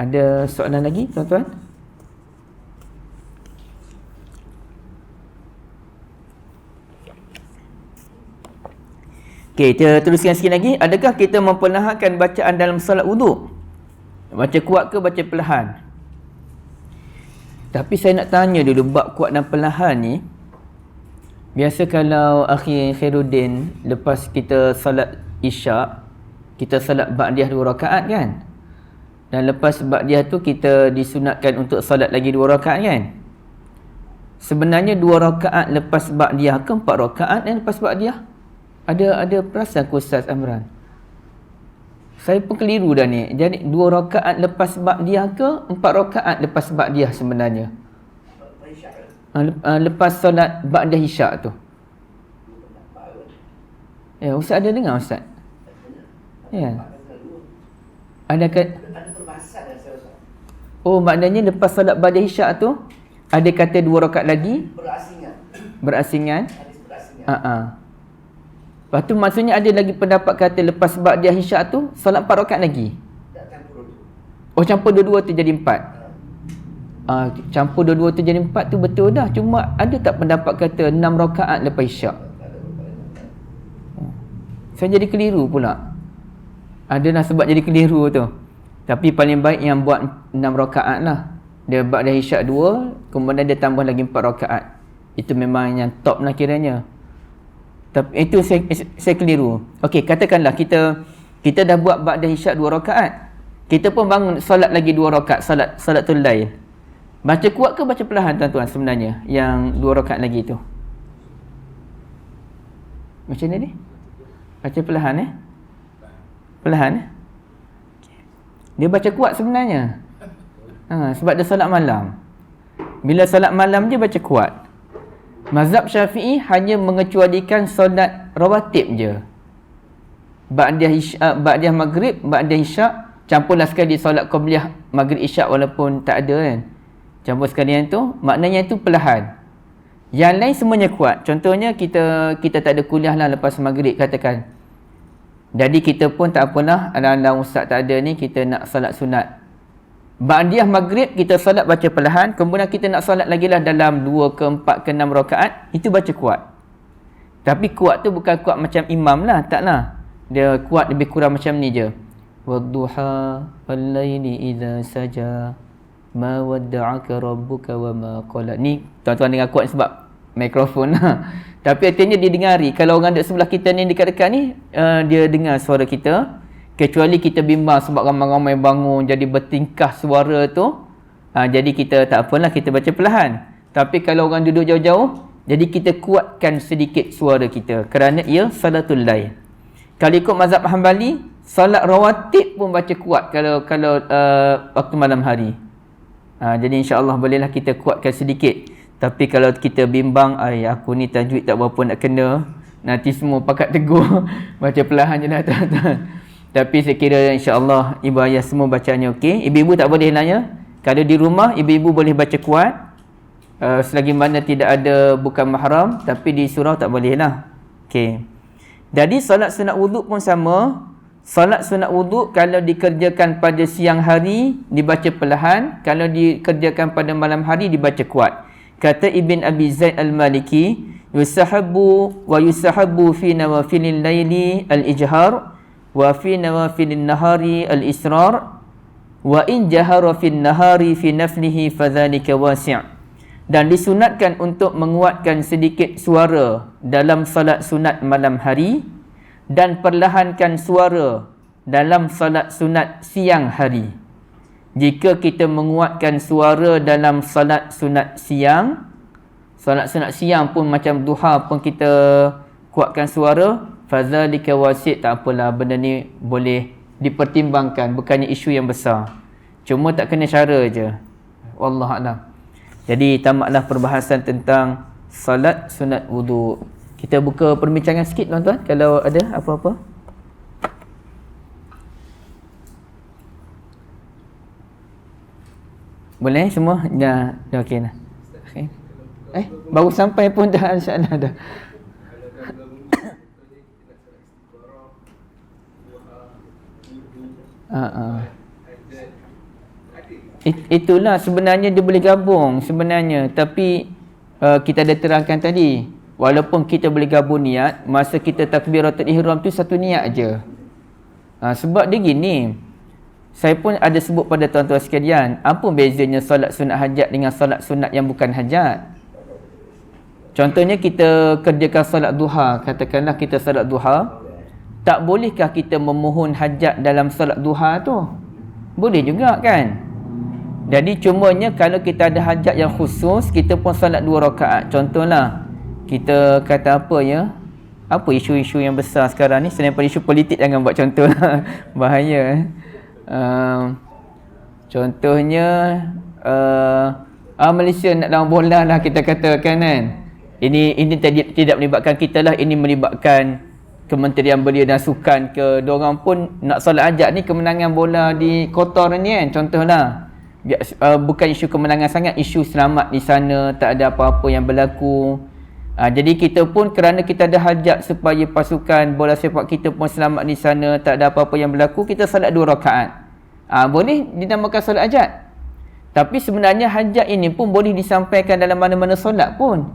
Ada soalan lagi tuan-tuan? Okey, kita teruskan sikit lagi. Adakah kita memperlahankan bacaan dalam salat wuduk? Baca kuat ke baca perlahan? Tapi saya nak tanya dulu bab kuat dan perlahan ni. Biasa kalau Akhi Khairuddin lepas kita salat isyak, kita salat ba'diyah 2 rakaat kan? Dan lepas ba'diyah tu kita disunatkan untuk salat lagi 2 rakaat kan? Sebenarnya 2 rakaat lepas ba'diyah ke 4 rakaat yang lepas ba'diyah? Ada perasan ke Ustaz Amran? Saya pun keliru dah ni. Jadi 2 rakaat lepas ba'diyah ke 4 rakaat lepas ba'diyah sebenarnya? Lepas solat ba'dah isyak tu. Ya, Ustaz ada dengar Ustaz? Ya. Ada perbahasan dah saya Ustaz. Oh, maknanya lepas solat ba'dah isyak tu ada kata 2 rakaat lagi berasingan. Hadis berasingan. Lepas tu maksudnya ada lagi pendapat kata lepas ba'dah isyak tu solat 4 rakaat lagi. Oh, campur dua-dua tu jadi 4. Campur dua-dua tu jadi 4 tu betul dah. Cuma ada tak pendapat kata 6 rakaat lepas isyak? Saya jadi keliru pula. Adalah sebab jadi keliru tu. Tapi paling baik yang buat 6 rakaat lah. Dia ba'dah isyak 2, kemudian dia tambah lagi 4 rakaat. Itu memang yang top lah kiranya. Tapi itu saya keliru. Okey, katakanlah kita dah buat ba'dah isyak 2 rakaat. Kita pun bangun solat lagi 2 rakaat, salatul lail. Baca kuat ke baca perlahan tuan-tuan sebenarnya yang 2 rakaat lagi tu? Macam ni? Baca perlahan Perlahan Dia baca kuat sebenarnya. Sebab dia solat malam. Bila solat malam dia baca kuat. Mazhab Syafi'i hanya mengecualikan solat rawatib je. Ba'diyah maghrib, ba'diyah isyak, campurlah sekali solat qabliyah maghrib isyak walaupun tak ada kan. Campur sekalian tu, maknanya itu perlahan. Yang lain semuanya kuat. Contohnya kita tak ada kuliah lah lepas maghrib katakan. Jadi kita pun tak apalah, ala-ala ustaz tak ada ni, kita nak salat sunat. Ba'diyah maghrib kita salat baca perlahan, kemudian kita nak salat lagi lah dalam 2 ke 4 ke 6 rakaat, itu baca kuat. Tapi kuat tu bukan kuat macam imam lah, taklah. Dia kuat lebih kurang macam ni je. Wadduha wal-laili idza saja ma wadda'aka rabbuka wa ma qala. Ni tuan-tuan dengar kuat sebab mikrofon lah. Tapi artinya dia dengari. Kalau orang duduk sebelah kita ni dekat-dekat ni, dia dengar suara kita. Kecuali kita bimbang sebab ramai-ramai bangun jadi bertingkah suara tu. Jadi kita tak apalah, kita baca perlahan. Tapi kalau orang duduk jauh-jauh, jadi kita kuatkan sedikit suara kita kerana ia salatul lail. Kalau ikut mazhab Hanbali, salat rawatib pun baca kuat kalau waktu malam hari. Jadi insya-Allah bolehlah kita kuatkan sedikit. Tapi kalau kita bimbang, aku ni tajwid tak berapa nak kena, nanti semua pakat tegur, baca perlahan je lah tuan-tuan. Tapi saya kira insya-Allah ibu ayah semua bacaannya okey. Ibu-ibu tak boleh nanya. Kalau di rumah, ibu-ibu boleh baca kuat. Selagi mana tidak ada bukan mahram, tapi di surau tak boleh lah. Okey. Jadi solat sunat wuduk pun sama. Solat sunat wuduk kalau dikerjakan pada siang hari dibaca perlahan, kalau dikerjakan pada malam hari dibaca kuat. Kata Ibn Abi Zaid Al-Maliki, yusahabu wa yusahabu fi nawafilil laili al-ijhar wa fi nawafilin nahari al-israr wa in jahara fin nahari fi naflihi fadhalika wasi'. Dan disunatkan untuk menguatkan sedikit suara dalam salat sunat malam hari dan perlahankan suara dalam salat sunat siang hari. Jika kita menguatkan suara dalam salat sunat siang pun macam duha pun kita kuatkan suara, fadzalika wasi', tak apalah, benda ni boleh dipertimbangkan, bukannya isu yang besar. Cuma tak kena cara je. Wallahualam. Jadi tamatlah perbahasan tentang salat sunat wuduk. Kita buka perbincangan sikit tuan-tuan kalau ada apa-apa. Boleh semua? Dah okey dah. Okay. Baru sampai pun dah, insya-Allah dah. Itulah sebenarnya dia boleh gabung sebenarnya, tapi kita ada terangkan tadi, walaupun kita boleh gabung niat, masa kita takbiratul ihram tu satu niat aja. Sebab dia gini, saya pun ada sebut pada tuan-tuan sekalian, apa bezanya solat sunat hajat dengan solat sunat yang bukan hajat. Contohnya kita kerjakan solat duha, katakanlah kita solat duha, tak bolehkah kita memohon hajat dalam solat duha tu? Boleh juga kan? Jadi cumanya kalau kita ada hajat yang khusus, kita pun salat 2 rakaat. Contohlah, kita kata apa ya? Apa isu-isu yang besar sekarang ni? Selain pada isu politik, jangan buat contoh lah. Bahaya. Contohnya, Malaysia nak lawan bola lah kita katakan kan. Ini tidak melibatkan kita lah. Ini melibatkan Kementerian Belia dan Sukan ke. Diorang pun nak salat hajat ni kemenangan bola di Qatar ni kan. Contohlah. Bukan isu kemenangan sangat, isu selamat di sana, tak ada apa-apa yang berlaku. Jadi kita pun kerana kita ada hajat supaya pasukan bola sepak kita pun selamat di sana, tak ada apa-apa yang berlaku, kita salat 2 rakaat. Boleh dinamakan solat hajat. Tapi sebenarnya hajat ini pun boleh disampaikan dalam mana-mana solat pun.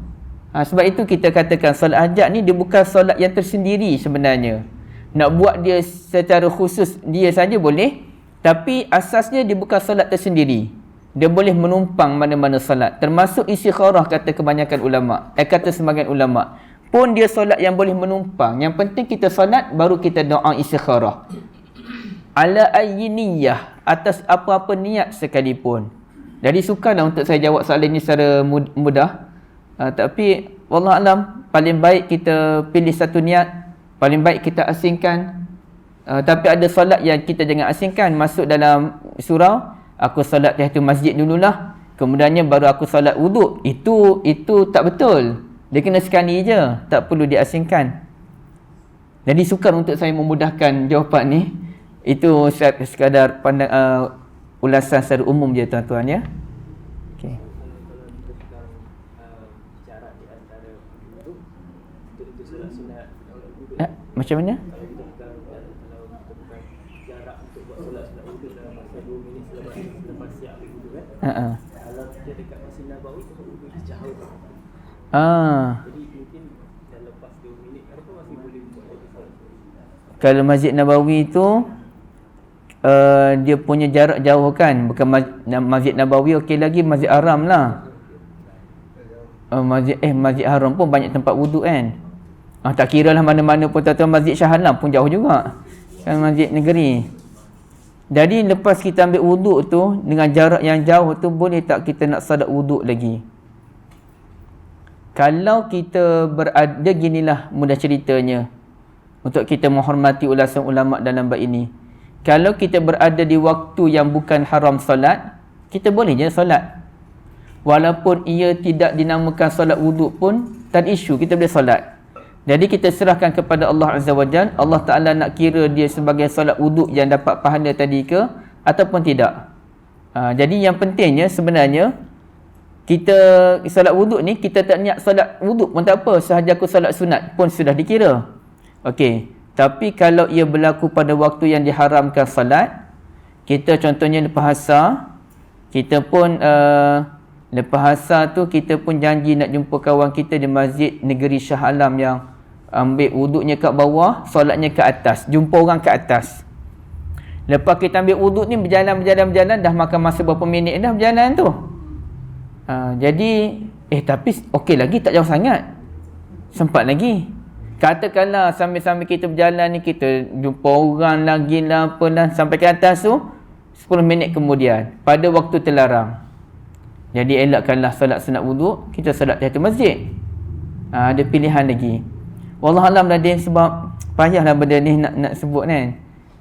Sebab itu kita katakan solat hajat ni dia bukan solat yang tersendiri sebenarnya. Nak buat dia secara khusus dia saja boleh, tapi asasnya dia bukan solat tersendiri. Dia boleh menumpang mana-mana solat. Termasuk istikharah kata kebanyakan ulama. Kata sebagian ulama. Pun dia solat yang boleh menumpang. Yang penting kita solat baru kita doa istikharah. Ala ayyi niyyah, atas apa-apa niat sekalipun. Jadi sukarlah untuk saya jawab soalan ini secara mudah. Tapi wallahualam paling baik kita pilih satu niat. Paling baik kita asingkan. Tapi ada solat yang kita jangan asingkan. Masuk dalam surau, aku solat tahiyatul masjid dululah, kemudiannya baru aku solat wuduk. Itu tak betul. Dia kena sekali je, tak perlu diasingkan. Jadi sukar untuk saya memudahkan jawapan ni. Itu sekadar ulasan secara umum je tuan-tuan ya. Okey. Macam mana? Kalau kita dekat Masjid Nabawi tu wuduk jauh. Jadi mungkin dah lepas 2 minit apa masih boleh buat lagi solat. Kalau Masjid Nabawi tu dia punya jarak jauh kan, bukan Masjid Nabawi okey lagi, Masjid Haram lah. Masjid Haram pun banyak tempat wuduk kan. Tak kira lah mana-mana pun, tuan-tuan, Masjid Shah Alam pun jauh juga. Kan masjid negeri. Jadi lepas kita ambil wuduk tu, dengan jarak yang jauh tu, boleh tak kita nak salat wuduk lagi? Kalau kita berada, ginilah mudah ceritanya, untuk kita menghormati ulasan ulama' dalam bab ini. Kalau kita berada di waktu yang bukan haram solat, kita boleh je solat. Walaupun ia tidak dinamakan solat wuduk pun, tak isu, kita boleh solat. Jadi kita serahkan kepada Allah Azza wa Jalla. Allah Ta'ala nak kira dia sebagai solat wuduk yang dapat pahala tadi ke ataupun tidak. Jadi yang pentingnya sebenarnya kita solat wuduk ni, kita tak niat solat wuduk pun tak apa, sahaja aku solat sunat pun sudah dikira. Okey, tapi kalau ia berlaku pada waktu yang diharamkan solat, kita contohnya lepas asar, kita pun lepas asar tu kita pun janji nak jumpa kawan kita di masjid negeri Shah Alam yang ambil wuduknya kat bawah, solatnya ke atas, jumpa orang ke atas. Lepas kita ambil wuduk ni, berjalan, dah makan masa berapa minit dah berjalan tu. Jadi, tapi okey lagi, tak jauh sangat. Sempat lagi. Katakanlah sambil-sambil kita berjalan ni, kita jumpa orang lagi lah, apalah, sampai ke atas tu, 10 minit kemudian, pada waktu terlarang. Jadi, elakkanlah solat sunat wuduk, kita solat tahiyatul masjid. Ada pilihan lagi. Wallahualam dah dia, sebab payahlah benda ni nak sebut kan.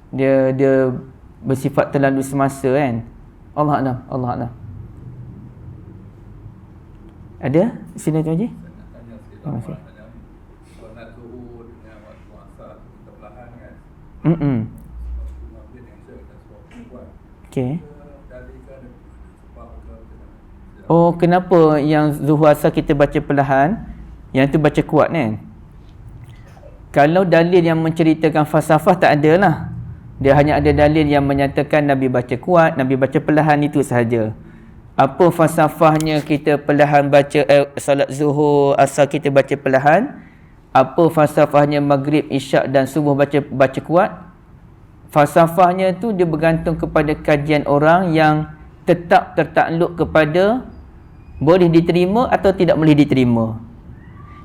Dia bersifat terlalu semasa kan. Allah Alam. Ada? Sini tu Haji. Terima kasih. Solat zuhur dengan waktu asar kita perlahan kan. Okey. Oh, kenapa yang zuhur asar kita baca perlahan, yang tu baca kuat kan? Kalau dalil yang menceritakan falsafah tak ada lah. Dia hanya ada dalil yang menyatakan Nabi baca kuat, Nabi baca perlahan, itu sahaja. Apa falsafahnya kita perlahan baca salat zuhur, asar kita baca perlahan? Apa falsafahnya maghrib, isyak dan subuh baca kuat? Falsafahnya tu dia bergantung kepada kajian orang yang tetap tertakluk kepada boleh diterima atau tidak boleh diterima.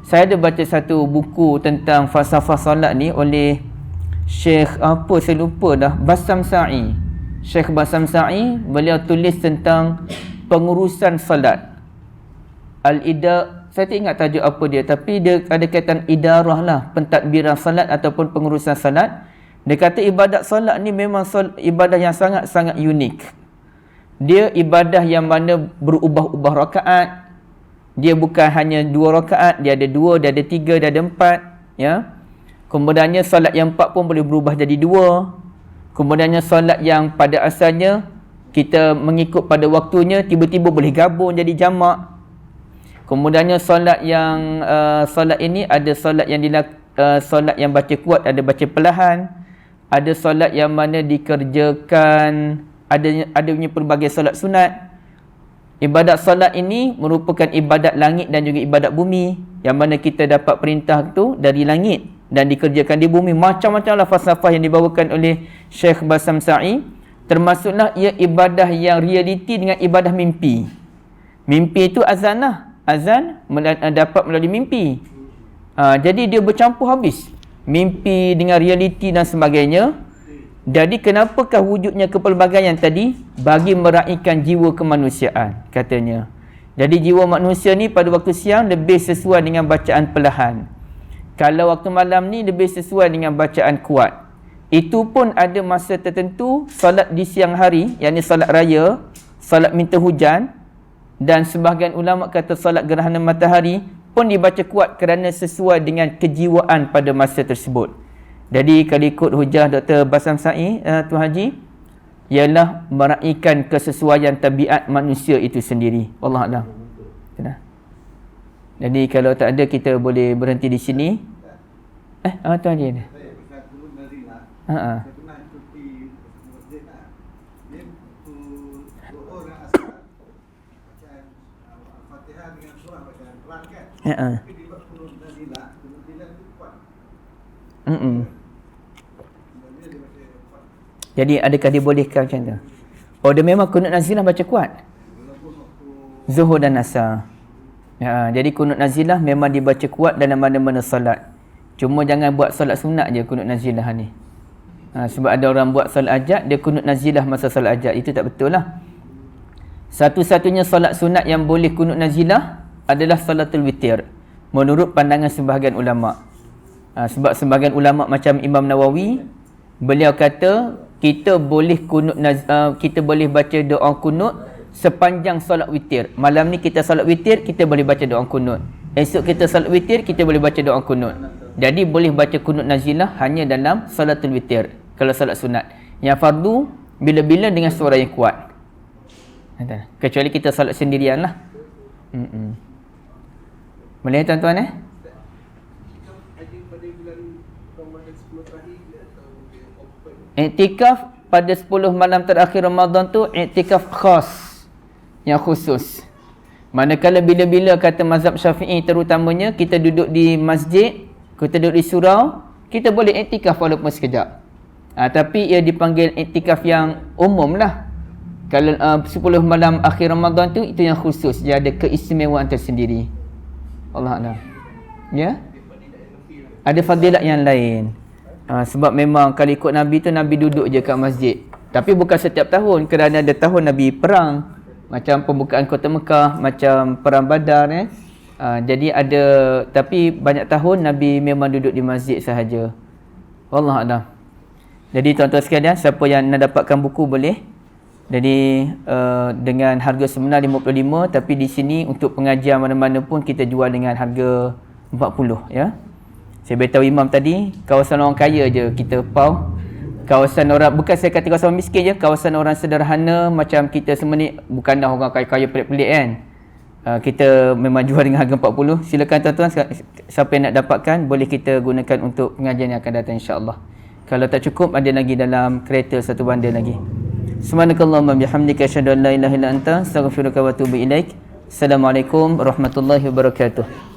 Saya ada baca satu buku tentang falsafah solat ni oleh Syekh apa saya lupa dah, Bassam Sa'i. Syekh Bassam Sa'i, beliau tulis tentang pengurusan salat. Saya tak ingat tajuk apa dia, tapi dia ada kaitan idarah lah, pentadbiran salat ataupun pengurusan salat. Dia kata ibadat salat ni memang ibadah yang sangat-sangat unik. Dia ibadah yang mana berubah-ubah rakaat. Dia bukan hanya 2 rakaat, dia ada 2, dia ada 3, dia ada 4, ya. Kemudiannya solat yang 4 pun boleh berubah jadi 2. Kemudiannya solat yang pada asalnya kita mengikut pada waktunya, tiba-tiba boleh gabung jadi jamak. Kemudiannya solat yang solat ini ada solat yang solat yang baca kuat, ada baca perlahan. Ada solat yang mana dikerjakan, ada punya pelbagai solat sunat. Ibadat solat ini merupakan ibadat langit dan juga ibadat bumi, yang mana kita dapat perintah tu dari langit dan dikerjakan di bumi. Macam-macam lah falsafah yang dibawakan oleh Syekh Bassam Sa'i. Termasuklah ia ibadah yang realiti dengan ibadah mimpi. Mimpi itu azan lah. Azan dapat melalui mimpi. Jadi dia bercampur habis, mimpi dengan realiti dan sebagainya. Jadi kenapakah wujudnya kepelbagaian tadi? Bagi meraihkan jiwa kemanusiaan, katanya. Jadi jiwa manusia ni pada waktu siang lebih sesuai dengan bacaan perlahan. Kalau waktu malam ni lebih sesuai dengan bacaan kuat. Itu pun ada masa tertentu, solat di siang hari, yakni solat raya, solat minta hujan, dan sebahagian ulama kata solat gerhana matahari pun dibaca kuat kerana sesuai dengan kejiwaan pada masa tersebut. Jadi kalau ikut hujah Dr. Bassam Sa'i, Tuan Haji, ialah meraihkan kesesuaian tabiat manusia itu sendiri. Wallahualam. Jadi kalau tak ada, kita boleh berhenti di sini. Tuan Haji ada. Saya pernah ikuti masjid lah. Dia orang asal bacaan Al-Fatihah dengan surah bacaan pelan kan. Tapi dia buat kunut nazilah itu kuat. Jadi adakah dibolehkan macam tu? Oh, dia memang kunut nazilah baca kuat. Zuhur dan asar. Jadi kunut nazilah memang dibaca kuat dalam mana-mana solat. Cuma jangan buat solat sunat je kunut nazilah ni. Sebab ada orang buat solat ajat, dia kunut nazilah masa solat ajat. Itu tak betul lah. Satu-satunya solat sunat yang boleh kunut nazilah adalah salatul witir, menurut pandangan sebahagian ulama'. Sebab sebahagian ulama' macam Imam Nawawi, beliau kata kita boleh kita boleh baca doa kunut sepanjang solat witir. Malam ni kita solat witir, kita boleh baca doa kunut. Esok kita solat witir, kita boleh baca doa kunut. Jadi boleh baca kunut nazilah hanya dalam salatul witir, kalau solat sunat. Yang fardu bila-bila dengan suara yang kuat. Kecuali kita solat sendirian lah. Boleh tuan-tuan Ada pada bulan Ramadan 10 terakhir ke atau dia open? Iktikaf pada 10 malam terakhir Ramadan tu iktikaf khas, yang khusus. Manakala bila-bila kata mazhab Syafi'i terutamanya, kita duduk di masjid, kita duduk di surau, kita boleh iktikaf walaupun sekejap. Tapi ia dipanggil iktikaf yang umum lah. Kalau 10 malam akhir Ramadan tu, itu yang khusus, dia ada keistimewaan tersendiri. Allah A'lam. Ya? Ada fadilat yang lain. Sebab memang kalau ikut Nabi tu, Nabi duduk je kat masjid. Tapi bukan setiap tahun, kerana ada tahun Nabi perang, macam pembukaan kota Mekah, macam perang Badar. Jadi ada, tapi banyak tahun Nabi memang duduk di masjid sahaja. Wallahu a'lam. Jadi tuan-tuan sekalian, siapa yang nak dapatkan buku boleh. Jadi dengan harga sebenar 55, tapi di sini untuk pengajian mana-mana pun kita jual dengan harga 40 ya. Saya beritahu Imam tadi, kawasan orang kaya je kita pau. Kawasan orang, bukan saya kata kawasan miskin je, kawasan orang sederhana macam kita semua ni, bukanlah orang kaya-kaya pelik-pelik kan. Kita memang jual dengan harga 40. Silakan tuan-tuan, siapa yang nak dapatkan boleh kita gunakan untuk pengajian yang akan datang insya-Allah. Kalau tak cukup, ada lagi dalam kereta satu bandar lagi. Subhanakallahumma bihamdika asyhadu an la ilaha illa anta astaghfiruka wa atubu ilaik. Assalamualaikum warahmatullahi wabarakatuh.